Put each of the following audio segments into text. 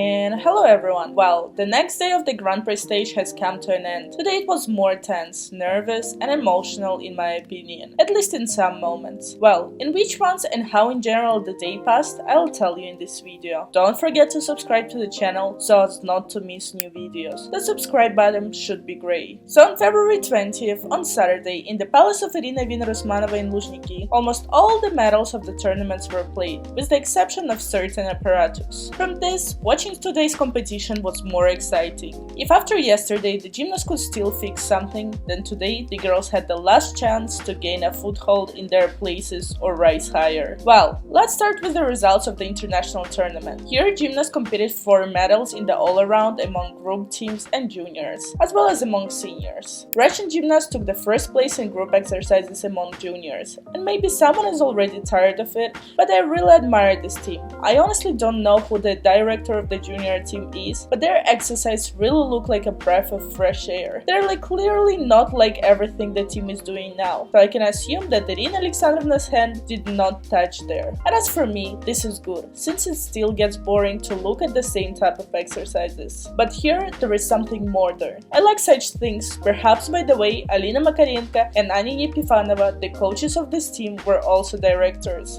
And hello everyone! Well, the next day of the Grand Prix Stage has come to an end. Today it was more tense, nervous and emotional in my opinion, at least in some moments. Well, in which ones and how in general the day passed, I'll tell you in this video. Don't forget to subscribe to the channel so as not to miss new videos. The subscribe button should be grey. So on February 20th, on Saturday, in the palace of Irina Viner-Usmanova in Luzhniki, almost all the medals of the tournaments were played, with the exception of certain apparatus. From this, watching today's competition was more exciting. If after yesterday the gymnasts could still fix something, then today the girls had the last chance to gain a foothold in their places or rise higher. Well, let's start with the results of the international tournament. Here gymnasts competed for medals in the all-around among group teams and juniors, as well as among seniors. Russian gymnasts took the first place in group exercises among juniors, and maybe someone is already tired of it, but I really admire this team. I honestly don't know who the director of the junior team is, but their exercise really look like a breath of fresh air. They're clearly not like everything the team is doing now, so I can assume that Irina Alexandrovna's hand did not touch there. And as for me, this is good, since it still gets boring to look at the same type of exercises. But here there is something modern. I like such things. Perhaps by the way, Alina Makarenko and Anina Pifanova, the coaches of this team, were also directors.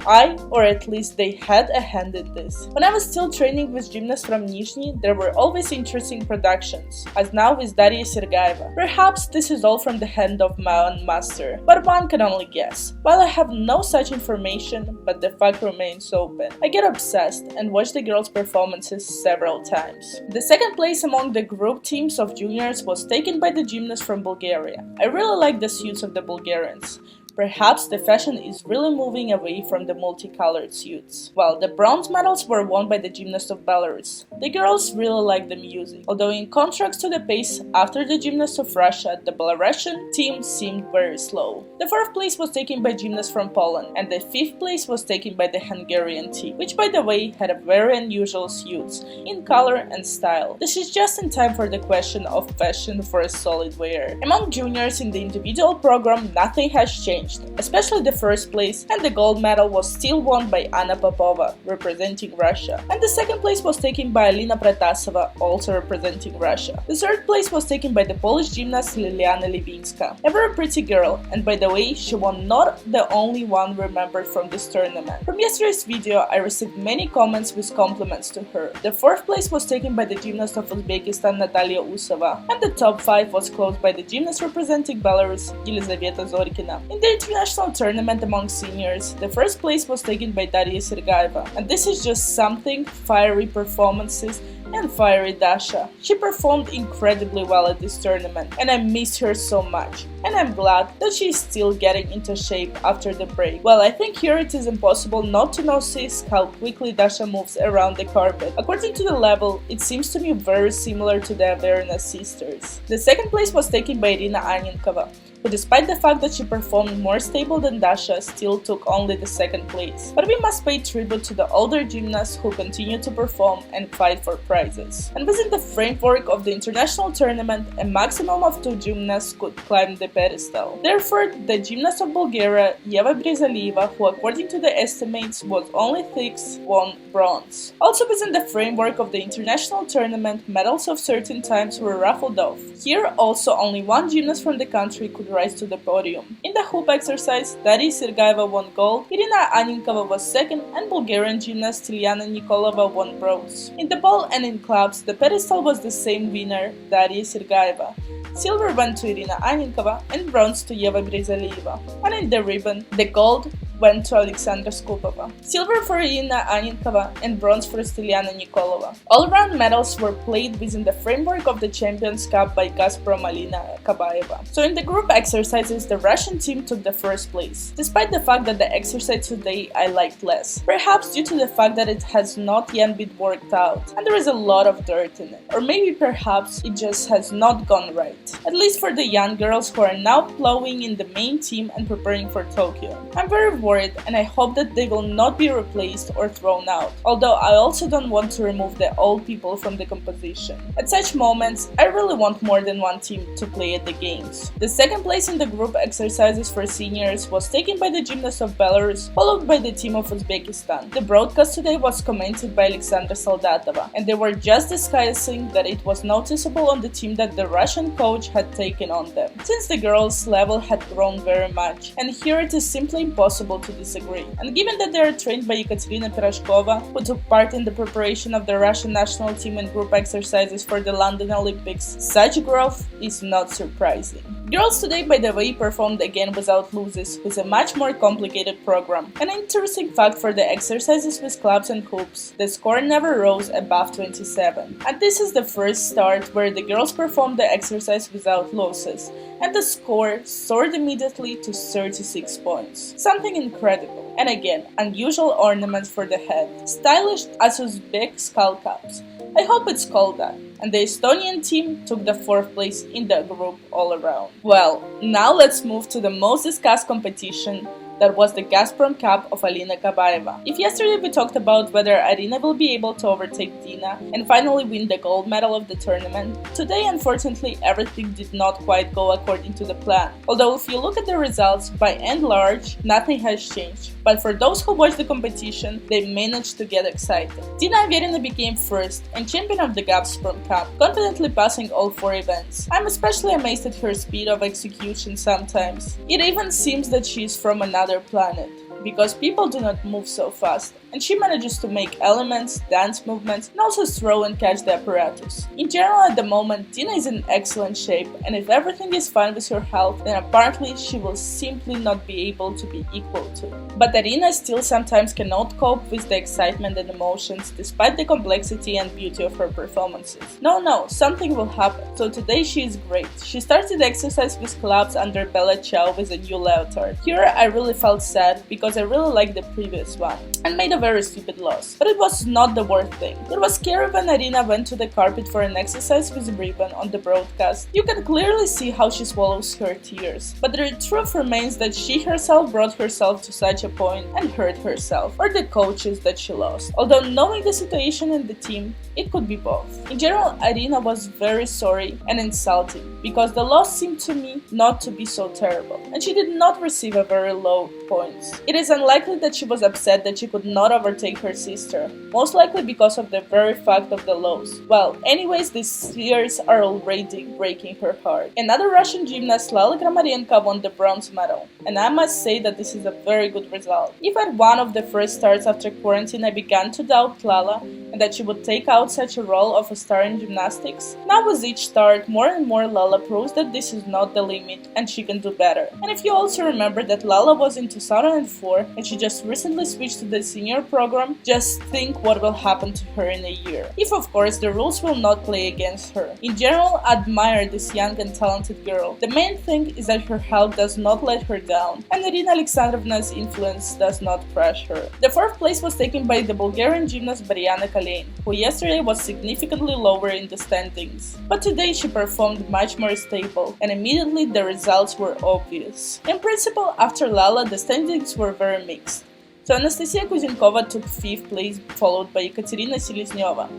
Or at least they had a hand in this. When I was still training with gymnasts from Nizhny, there were always interesting productions, as now with Daria Sergaeva. Perhaps this is all from the hand of my own master, but one can only guess. While I have no such information, but the fact remains open. I get obsessed and watch the girls' performances several times. The second place among the group teams of juniors was taken by the gymnasts from Bulgaria. I really like the suits of the Bulgarians. Perhaps the fashion is really moving away from the multicolored suits. Well, the bronze medals were won by the gymnasts of Belarus. The girls really like the music, although in contrast to the pace after the gymnasts of Russia, the Belarusian team seemed very slow. The fourth place was taken by gymnasts from Poland, and the fifth place was taken by the Hungarian team, which by the way had a very unusual suits in color and style. This is just in time for the question of fashion for a solid wearer. Among juniors in the individual program, nothing has changed, especially the first place, and the gold medal was still won by Anna Popova, representing Russia, and the second place was taken by Alina Protasova, also representing Russia. The third place was taken by the Polish gymnast Liliana Libinska, a very pretty girl, and by the way, she was not the only one remembered from this tournament. From yesterday's video, I received many comments with compliments to her. The fourth place was taken by the gymnast of Uzbekistan Natalia Usova, and the top 5 was closed by the gymnast representing Belarus, Yelizaveta Zorkina. In the international tournament among seniors, the first place was taken by Daria Sergaeva, and this is just something, fiery performances and fiery Dasha. She performed incredibly well at this tournament, and I missed her so much, and I'm glad that she is still getting into shape after the break. Well, I think here it is impossible not to notice how quickly Dasha moves around the carpet. According to the level, it seems to me very similar to the Averin sisters. The second place was taken by Irina Annenkova, who despite the fact that she performed more stable than Dasha, still took only the second place. But we must pay tribute to the older gymnasts who continue to perform and fight for prizes. And within the framework of the international tournament, a maximum of 2 gymnasts could climb the pedestal. Therefore, the gymnast of Bulgaria, Eva Brizalieva, who according to the estimates was only 6, won bronze. Also within the framework of the international tournament, medals of certain times were raffled off. Here also only 1 gymnast from the country could rise to the podium. In the hoop exercise, Daria Sergaeva won gold, Irina Annenkova was second, and Bulgarian gymnast Ilyana Nikolova won bronze. In the ball and in clubs, the pedestal was the same winner, Daria Sergaeva. Silver went to Irina Annenkova and bronze to Eva Brizalieva. And in the ribbon, the gold went to Alexandra Skupova. Silver for Irina Annenkova and bronze for Steliana Nikolova. All-round medals were played within the framework of the Champions Cup by Gazprom Alina Kabaeva. So in the group exercises, the Russian team took the first place, despite the fact that the exercise today I liked less. Perhaps due to the fact that it has not yet been worked out, and there is a lot of dirt in it. Or maybe perhaps it just has not gone right. At least for the young girls who are now plowing in the main team and preparing for Tokyo. I'm very worried worried and I hope that they will not be replaced or thrown out, although I also don't want to remove the old people from the composition. At such moments, I really want more than one team to play at the games. The second place in the group exercises for seniors was taken by the gymnasts of Belarus, followed by the team of Uzbekistan. The broadcast today was commented by Alexandra Soldatova, and they were just discussing that it was noticeable on the team that the Russian coach had taken on them, since the girls' level had grown very much, and here it is simply impossible to disagree. And given that they are trained by Ekaterina Pirashkova, who took part in the preparation of the Russian national team in group exercises for the London Olympics, such growth is not surprising. Girls today, by the way, performed again without losses, with a much more complicated program. An interesting fact for the exercises with clubs and hoops, the score never rose above 27. And this is the first start where the girls performed the exercise without losses, and the score soared immediately to 36 points. Something incredible. And again, unusual ornaments for the head, stylish as Uzbek skull caps. I hope it's called that. And the Estonian team took the 4th place in the group all around. Well, now let's move to the most discussed competition, that was the Gazprom Cup of Alina Kabaeva. If yesterday we talked about whether Irina will be able to overtake Dina and finally win the gold medal of the tournament, today unfortunately everything did not quite go according to the plan. Although if you look at the results, by and large, nothing has changed. But for those who watched the competition, they managed to get excited. Dina Averin became first and champion of the Gazprom Cup, confidently passing all 4 events. I'm especially amazed at her speed of execution sometimes. It even seems that she is from another planet, because people do not move so fast, and she manages to make elements, dance movements, and also throw and catch the apparatus. In general, at the moment, Dina is in excellent shape, and if everything is fine with her health, then apparently she will simply not be able to be equal to. But Irina still sometimes cannot cope with the excitement and emotions, despite the complexity and beauty of her performances. No, something will happen. So today she is great. She started exercise with clubs under Bella Ciao with a new leotard. Here I really felt sad, because I really liked the previous one, and made a very stupid loss. But it was not the worst thing. It was scary when Irina went to the carpet for an exercise with ribbon on the broadcast. You can clearly see how she swallows her tears. But the truth remains that she herself brought herself to such a point and hurt herself, or the coaches that she lost. Although knowing the situation in the team, it could be both. In general, Irina was very sorry and insulting, because the loss seemed to me not to be so terrible, and she did not receive a very low points. It is unlikely that she was upset that she could not overtake her sister, most likely because of the very fact of the loss. Well, anyways, these tears are already breaking her heart. Another Russian gymnast, Lala Kramarenko, won the bronze medal, and I must say that this is a very good result. If at one of the first starts after quarantine I began to doubt Lala and that she would take out such a role of a star in gymnastics, now with each start more and more Lala proves that this is not the limit and she can do better. And if you also remember that Lala was in 2004 and she just recently switched to the senior program, just think what will happen to her in a year. If of course the rules will not play against her. In general, I admire this young and talented girl. The main thing is that her health does not let her down, and Irina Alexandrovna's influence does not crush her. The 4th place was taken by the Bulgarian gymnast Mariana Kalin, who yesterday was significantly lower in the standings. But today she performed much more stable, and immediately the results were obvious. In principle, after Lala, the standings were very mixed. So Anastasia Kuzenkova took 5th place, followed by Ekaterina Selezneva.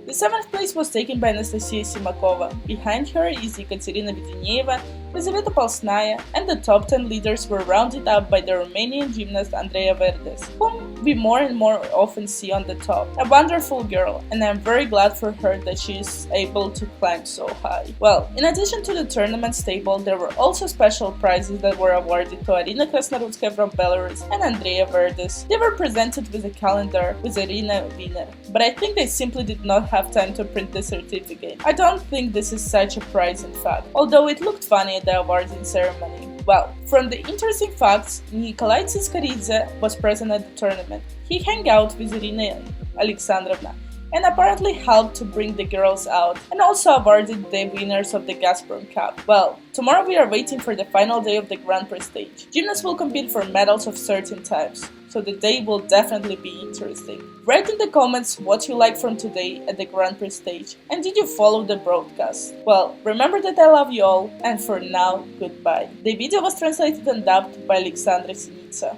The 7th place was taken by Anastasia Simakova. Behind her is Ekaterina Vedenieva, Elizaveta Polsnaya, and the top 10 leaders were rounded up by the Romanian gymnast Andreea Verdes, whom we more and more often see on the top. A wonderful girl, and I am very glad for her that she is able to climb so high. Well, in addition to the tournament table, there were also special prizes that were awarded to Arina Krasnarudskaya from Belarus and Andreea Verdes. They were presented with a calendar with Irina Wiener, but I think they simply did not have time to print the certificate. I don't think this is such a prize in fact, although it looked funny at the awarding ceremony. Well, from the interesting facts, Nikolai Tsiskaridze was present at the tournament. He hung out with Irina Alexandrovna and apparently helped to bring the girls out, and also awarded the winners of the Gazprom Cup. Well, tomorrow we are waiting for the final day of the Grand Prix Stage. Gymnasts will compete for medals of certain types, so the day will definitely be interesting. Write in the comments what you liked from today at the Grand Prix Stage, and did you follow the broadcast? Well, remember that I love you all, and for now, goodbye. The video was translated and dubbed by Alexandra Sinica.